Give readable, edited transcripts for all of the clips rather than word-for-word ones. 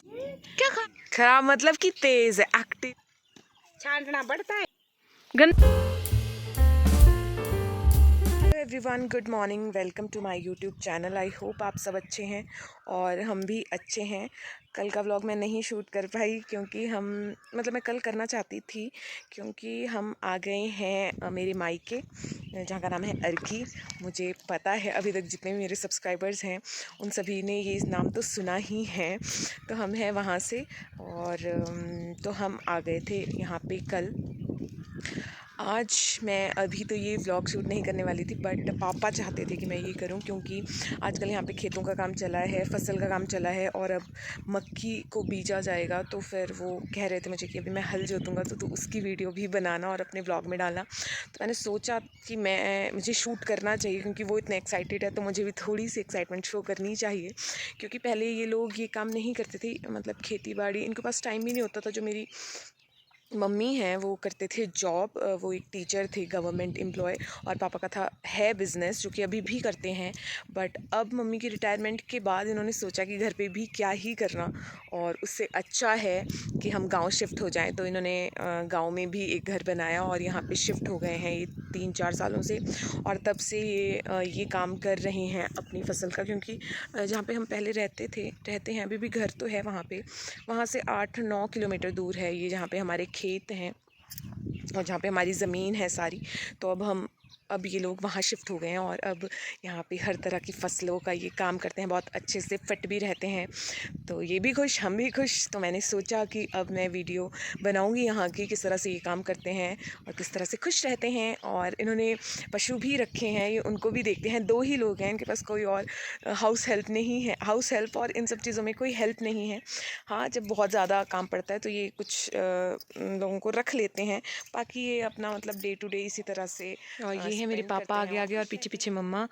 क्या खराब मतलब कि तेज है, एक्टिव, छांटना पड़ता है। Everyone, good morning, welcome to my YouTube channel. I hope आप सब अच्छे हैं और हम भी अच्छे हैं। कल का व्लॉग मैं नहीं शूट कर पाई क्योंकि मैं कल करना चाहती थी क्योंकि हम आ गए हैं मेरे मायके, जहाँ का नाम है अर्की। मुझे पता है अभी तक जितने भी मेरे सब्सक्राइबर्स हैं उन सभी ने ये नाम तो सुना ही है। तो हम हैं वहाँ से और तो हम आ गए थे यहाँ पे कल। आज मैं अभी तो ये व्लॉग शूट नहीं करने वाली थी, बट पापा चाहते थे कि मैं ये करूं क्योंकि आजकल यहाँ पे खेतों का काम चला है, फसल का काम चला है और अब मक्की को बीजा जाएगा। तो फिर वो कह रहे थे मुझे कि अभी मैं हल जोतूँगा तो तू उसकी वीडियो भी बनाना और अपने व्लॉग में डालना। तो मैंने सोचा कि मुझे शूट करना चाहिए क्योंकि वो इतने एक्साइटेड है तो मुझे भी थोड़ी सी एक्साइटमेंट शो करनी चाहिए। क्योंकि पहले ये लोग ये काम नहीं करते थे, मतलब खेती बाड़ी इनके पास टाइम ही नहीं होता था। जो मेरी मम्मी हैं वो करते थे जॉब, वो एक टीचर थे, गवर्नमेंट एम्प्लॉय, और पापा का है बिज़नेस जो कि अभी भी करते हैं। बट अब मम्मी की रिटायरमेंट के बाद इन्होंने सोचा कि घर पे भी क्या ही करना और उससे अच्छा है कि हम गांव शिफ्ट हो जाएं। तो इन्होंने गांव में भी एक घर बनाया और यहाँ पे शिफ्ट हो गए हैं ये 3-4 सालों से। और तब से ये काम कर रहे हैं अपनी फसल का, क्योंकि जहाँ पे हम पहले रहते हैं अभी भी घर तो है वहाँ पे, वहाँ से 8-9 किलोमीटर दूर है ये जहाँ पे हमारे खेत हैं और जहाँ पे हमारी ज़मीन है सारी। तो अब ये लोग वहाँ शिफ्ट हो गए हैं और अब यहाँ पे हर तरह की फसलों का ये काम करते हैं, बहुत अच्छे से फिट भी रहते हैं। तो ये भी खुश, हम भी खुश। तो मैंने सोचा कि अब मैं वीडियो बनाऊँगी यहाँ की, किस तरह से ये काम करते हैं और किस तरह से खुश रहते हैं। और इन्होंने पशु भी रखे हैं, ये उनको भी देखते हैं। 2 ही लोग हैं, इनके पास कोई और हाउस हेल्प नहीं है, हाउस हेल्प और इन सब चीज़ों में कोई हेल्प नहीं है। हाँ, जब बहुत ज़्यादा काम पड़ता है तो ये कुछ लोगों को रख लेते हैं, बाकी ये अपना मतलब डे टू डे इसी तरह से। और ये है मेरे पापा आगे आगे और पीछे पीछे मम्मा,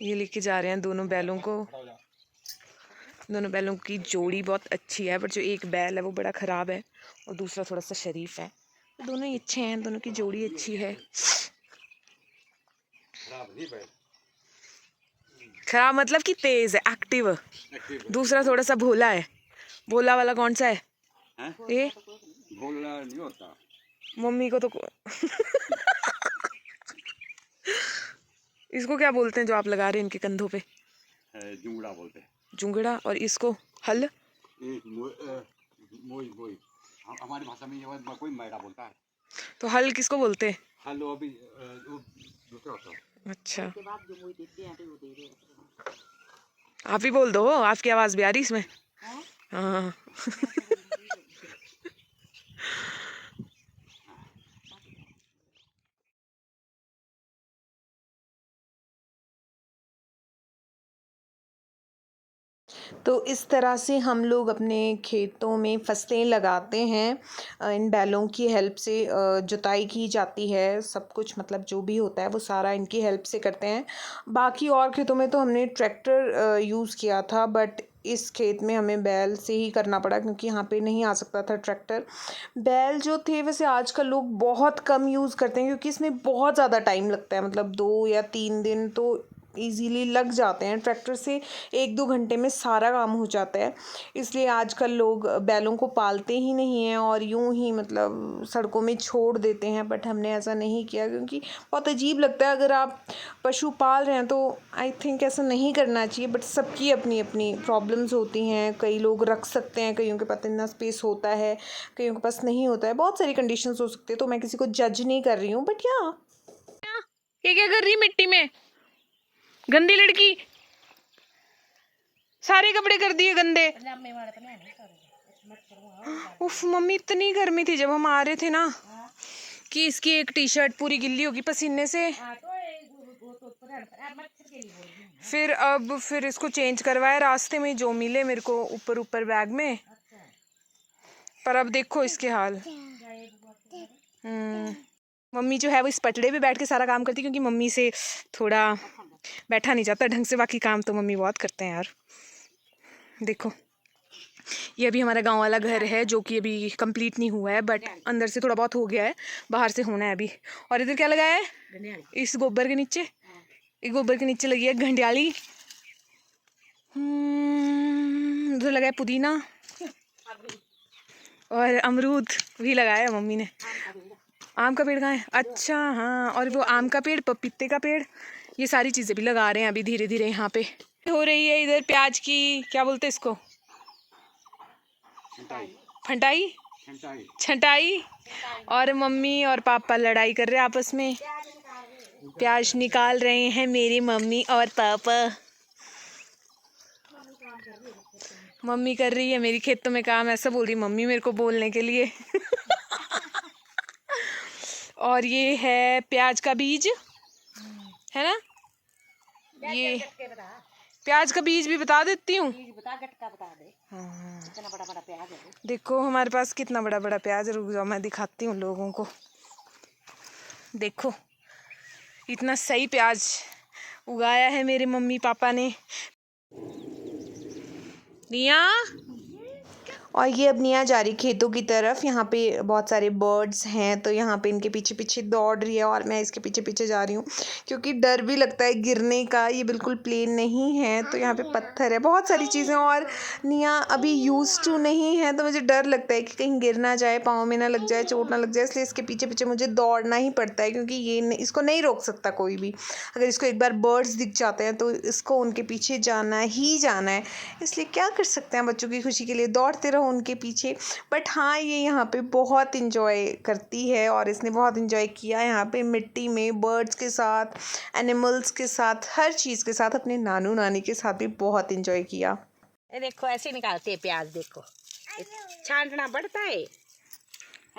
ये लेके जा रहे हैं दोनों बैलों को। दोनों बैलों की जोड़ी बहुत अच्छी है, पर जो एक बैल है वो बड़ा ख़राब है और दूसरा थोड़ा सा शरीफ है। दोनों ही अच्छे हैं, दोनों की जोड़ी अच्छी है। खराब मतलब कि तेज है, एक्टिव। दूसरा थोड़ा सा भोला है। भोला वाला कौन सा है? ये भोला नहीं होता। मम्मी को तो इसको क्या बोलते हैं जो आप लगा रहे हैं इनके कंधों पे? जुंगड़ा बोलते हैं। जुंगड़ा। और इसको हल? मोई हमारी भाषा में ये कोई मैरा बोलता है। तो हल किसको बोलते हैं? हल वो भी वो दूसरा होता है। अच्छा, आप ही बोल दो, आपकी आवाज़ भी आ रही इसमें। हाँ। तो इस तरह से हम लोग अपने खेतों में फसलें लगाते हैं। इन बैलों की हेल्प से जुताई की जाती है, सब कुछ मतलब जो भी होता है वो सारा इनकी हेल्प से करते हैं। बाकी और खेतों में तो हमने ट्रैक्टर यूज़ किया था, बट इस खेत में हमें बैल से ही करना पड़ा क्योंकि यहाँ पे नहीं आ सकता था ट्रैक्टर। बैल जो थे वैसे आजकल लोग बहुत कम यूज़ करते हैं क्योंकि इसमें बहुत ज़्यादा टाइम लगता है, मतलब 2 या 3 दिन तो ईज़िली लग जाते हैं। ट्रैक्टर से 1-2 घंटे में सारा काम हो जाता है, इसलिए आजकल लोग बैलों को पालते ही नहीं हैं और यूं ही मतलब सड़कों में छोड़ देते हैं। बट हमने ऐसा नहीं किया क्योंकि बहुत अजीब लगता है। अगर आप पशु पाल रहे हैं तो आई थिंक ऐसा नहीं करना चाहिए, बट सबकी अपनी अपनी प्रॉब्लम्स होती हैं। कई लोग रख सकते हैं, कईयों के पास इतना स्पेस होता है, कईयों के पास नहीं होता है, बहुत सारी कंडीशंस हो सकती है। तो मैं किसी को जज नहीं कर रही हूँ, बट ये क्या कर रही मिट्टी में? गंदी लड़की, सारे कपड़े कर दिए गंदे। उफ मम्मी, इतनी गर्मी थी जब हम आ रहे थे ना कि इसकी एक टी शर्ट पूरी गिल्ली होगी पसीने से। फिर इसको चेंज करवाया रास्ते में, जो मिले मेरे को ऊपर ऊपर बैग में। पर अब देखो इसके हाल। मम्मी जो है वो इस पटड़े पे बैठ के सारा काम करती क्योंकि मम्मी से थोड़ा बैठा नहीं जाता ढंग से। बाकी काम तो मम्मी बहुत करते हैं यार। देखो, ये अभी हमारा गांव वाला घर है जो कि अभी कंप्लीट नहीं हुआ है, बट अंदर से थोड़ा बहुत हो गया है, बाहर से होना है अभी। और इधर क्या लगाया है? इस गोबर के नीचे, इस गोबर के नीचे लगी है घंडियाली। उधर लगा है पुदीना। और अमरूद भी लगाया मम्मी ने। आम का पेड़ कहाँ है? अच्छा हाँ, और वो आम का पेड़, पपीते का पेड़, ये सारी चीज़ें भी लगा रहे हैं अभी धीरे धीरे यहाँ पे। हो रही है इधर प्याज की, क्या बोलते हैं इसको, फंटाई, छंटाई। और मम्मी और पापा लड़ाई कर रहे हैं आपस में, प्याज निकाल रहे हैं मेरी मम्मी और पापा। मम्मी कर रही है मेरी खेतों में काम, ऐसा बोल रही मम्मी मेरे को बोलने के लिए। और ये है प्याज का बीज, है ना? ये प्याज का बीज भी बता देती हूँ। हाँ। कितना बड़ा बड़ा प्याज है। देखो हमारे पास कितना बड़ा बड़ा प्याज है, रुक जाओ मैं दिखाती हूँ लोगों को। देखो इतना सही प्याज उगाया है मेरे मम्मी पापा ने। निया, और ये अब निया जा रही खेतों की तरफ। यहाँ पे बहुत सारे बर्ड्स हैं तो यहाँ पे इनके पीछे पीछे दौड़ रही है और मैं इसके पीछे पीछे जा रही हूँ क्योंकि डर भी लगता है गिरने का। ये बिल्कुल प्लेन नहीं है तो यहाँ पे पत्थर है, बहुत सारी चीज़ें, और निया अभी यूज टू नहीं है तो मुझे डर लगता है कि कहीं गिर ना जाए, पाँव में ना लग जाए, चोट ना लग जाए, इसलिए इसके पीछे पीछे मुझे दौड़ना ही पड़ता है क्योंकि ये इसको नहीं रोक सकता कोई भी। अगर इसको एक बार बर्ड्स दिख जाते हैं तो इसको उनके पीछे जाना ही जाना है, इसलिए क्या कर सकते हैं, बच्चों की खुशी के लिए दौड़ते रहो उनके पीछे। बट हाँ, ये यहाँ पे बहुत इंजॉय करती है और इसने बहुत इंजॉय किया यहाँ पे मिट्टी में, बर्ड्स के साथ, एनिमल्स के साथ, हर चीज़ के साथ, अपने नानू नानी के साथ भी बहुत इंजॉय किया। ये देखो ऐसे निकालते हैं प्याज, देखो छांटना पड़ता है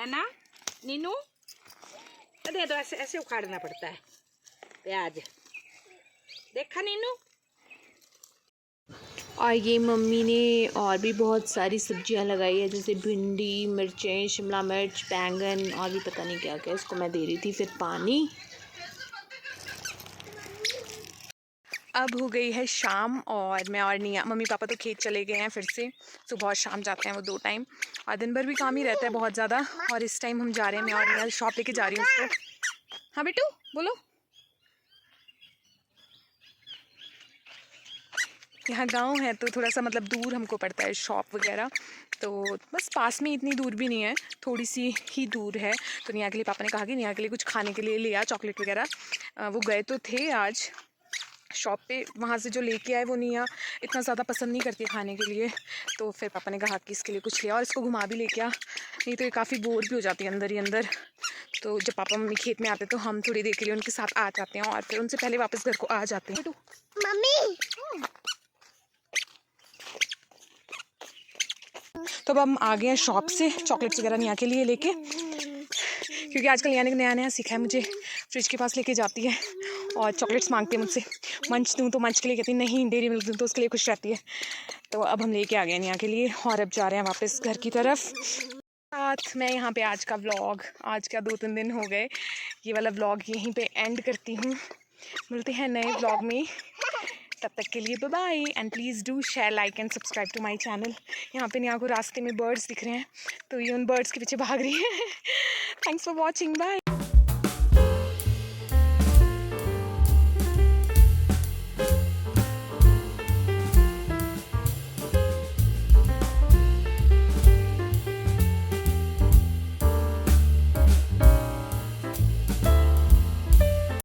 ना नीनू? अरे तो ऐसे ऐसे उखाड़ना पड़ता है प्याज, देखा नीनू? और ये मम्मी ने और भी बहुत सारी सब्जियां लगाई है, जैसे भिंडी, मिर्चें, शिमला मिर्च, बैंगन और भी पता नहीं क्या क्या। इसको मैं दे रही थी फिर पानी। अब हो गई है शाम और मैं और निया, मम्मी पापा तो खेत चले गए हैं फिर से, सुबह और शाम जाते हैं वो 2 टाइम, और दिन भर भी काम ही रहता है बहुत ज़्यादा। और इस टाइम हम जा रहे हैं, मैं और निया शॉप लेके जा रही हूँ उसको। हाँ बेटू बोलो। यहाँ गांव है तो थोड़ा सा मतलब दूर हमको पड़ता है शॉप वगैरह, तो बस पास में इतनी दूर भी नहीं है, थोड़ी सी ही दूर है। तो निया के लिए पापा ने कहा कि निया के लिए कुछ खाने के लिए लिया, चॉकलेट वगैरह। वो गए तो थे आज शॉप पे, वहाँ से जो लेके आए वो निया इतना ज़्यादा पसंद नहीं करती है खाने के लिए, तो फिर पापा ने कहा कि इसके लिए कुछ लिया और इसको घुमा भी लेके आ, नहीं तो ये काफ़ी बोर भी हो जाती है अंदर ही अंदर। तो जब पापा मम्मी खेत में आते तो हम थोड़ी देर के लिए उनके साथ आ जाते हैं और फिर उनसे पहले वापस घर को आ जाते हैं। मम्मी तो अब हम आ गए हैं शॉप से चॉकलेट्स वगैरह निया के लिए लेके, क्योंकि आजकल निया ने नया नया सीखा है, मुझे फ्रिज के पास लेके जाती है और चॉकलेट्स मांगती है मुझसे, मंच दूँ तो मंच के लिए कहती नहीं, डेयरी मिल्क दूँ तो उसके लिए खुश रहती है। तो अब हम लेके आ गए निया के लिए और अब जा रहे हैं वापस घर की तरफ। साथ मैं यहाँ पे आज का व्लॉग, आज का 2-3 दिन हो गए, ये वाला व्लॉग यहीं पे एंड करती हूँ। मिलते हैं नए व्लॉग में, तब तक के लिए bye bye and please do share, like and subscribe to my channel. यहाँ पे निया को रास्ते में बर्ड्स दिख रहे हैं तो ये उन बर्ड्स के पीछे भाग रही है। Thanks for watching, bye.